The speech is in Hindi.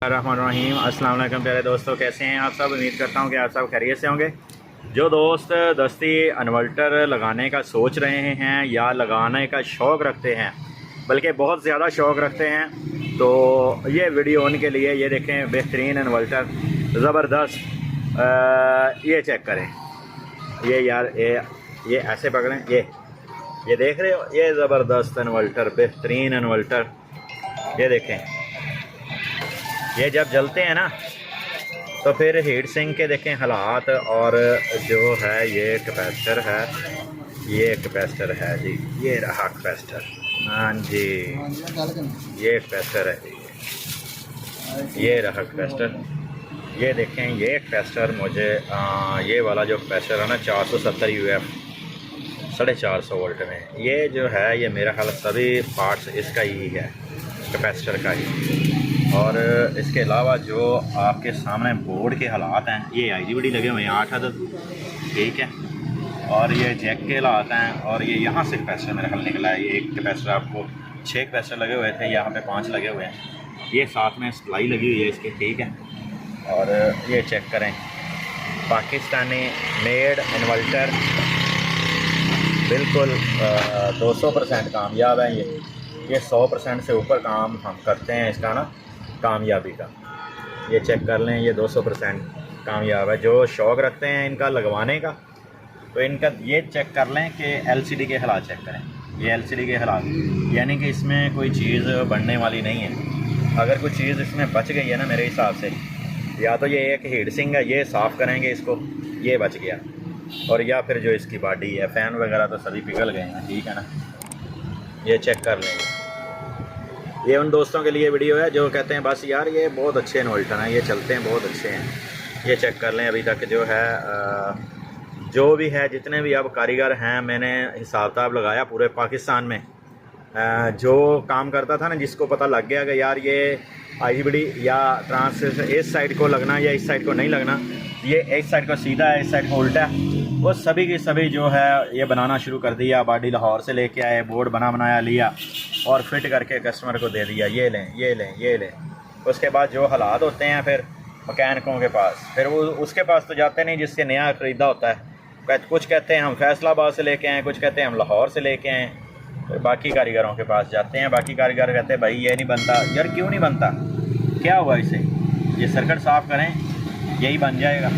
रहीम अस्सलाम वालेकुम प्यारे दोस्तों, कैसे हैं आप सब। उम्मीद करता हूं कि आप सब खैरियत से होंगे। जो दोस्त दस्ती इन्वर्टर लगाने का सोच रहे हैं या लगाने का शौक़ रखते हैं, बल्कि बहुत ज़्यादा शौक़ रखते हैं, तो ये वीडियो उनके लिए। ये देखें, बेहतरीन इन्वर्टर, ज़बरदस्त। ये चेक करें, ये यार ये ऐसे पकड़ें, ये देख रहे हो, ये ज़बरदस्त इन्वर्टर, बेहतरीन इन्वर्टर। ये देखें, ये जब जलते हैं ना तो फिर हीट सिंक के देखें हालात। और जो है ये कैपेसिटर है, ये कैपेसिटर है जी, ये रहा कैपेसिटर। हाँ जी, ये कैपेसिटर है जी, ये रहा कैपेसिटर। ये देखें, ये कैपेसिटर मुझे ये वाला जो कैपेसिटर है ना 470 UF 450 वोल्ट में, ये जो है ये मेरा ख्याल सभी पार्ट्स इसका ही है, कैपेसिटर का ही। और इसके अलावा जो आपके सामने बोर्ड के हालात हैं, ये IGBT लगे हुए हैं 8 अदद, ठीक है। और ये जैक के हालात हैं, और ये यहाँ से कैपेसिटर मेरा ख्याल निकला है। ये एक कैपेसिटर, आपको 6 कैपेसिटर लगे हुए थे, यहाँ पे 5 लगे हुए हैं। ये साथ में सप्लाई लगी हुई है इसके, ठीक है। और ये चेक करें, पाकिस्तानी मेड इन्वर्टर, बिल्कुल 200% कामयाब है। ये 100% से ऊपर काम हम करते हैं इसका ना, कामयाबी का। ये चेक कर लें, ये 200% कामयाब है। जो शौक़ रखते हैं इनका लगवाने का, तो इनका ये चेक कर लें कि LCD के हालात चेक करें। ये LCD के हालात, यानी कि इसमें कोई चीज़ बढ़ने वाली नहीं है। अगर कोई चीज़ इसमें बच गई है ना, मेरे हिसाब से, या तो ये एक हीट सिंक है, ये साफ़ करेंगे इसको, ये बच गया। और या फिर जो इसकी बॉडी है, फ़ैन वगैरह तो सभी पिघल गए हैं, ठीक है ना। ये चेक कर लेंगे। ये उन दोस्तों के लिए वीडियो है जो कहते हैं बस यार ये बहुत अच्छे इन्वर्टर हैं, ये चलते हैं, बहुत अच्छे हैं। ये चेक कर लें, अभी तक जो है जो भी है, जितने भी अब कारीगर हैं, मैंने हिसाब किताब लगाया पूरे पाकिस्तान में। जो काम करता था ना, जिसको पता लग गया कि यार ये IGBT या ट्रांसमिशन इस साइड को लगना या इस साइड को नहीं लगना, ये इस साइड को सीधा है, इस साइड को उल्टा है, वो सभी की सभी जो है ये बनाना शुरू कर दिया। बॉडी लाहौर से लेके आए, बोर्ड बनाया लिया और फिट करके कस्टमर को दे दिया, ये लें, ये लें, ये लें। उसके बाद जो हालात होते हैं फिर मकैनिकों के पास, फिर वो उसके पास तो जाते नहीं जिससे नया ख़रीदा होता है। कुछ कहते हैं हम फैसलाबाद से लेके आएँ, कुछ कहते हैं हम लाहौर से लेके आएँ, फिर बाकी कारीगरों के पास जाते हैं। बाकी कारीगर कहते हैं भाई ये नहीं बनता। यार क्यों नहीं बनता, क्या हुआ इसे, ये सर्किट साफ़ करें, यही बन जाएगा।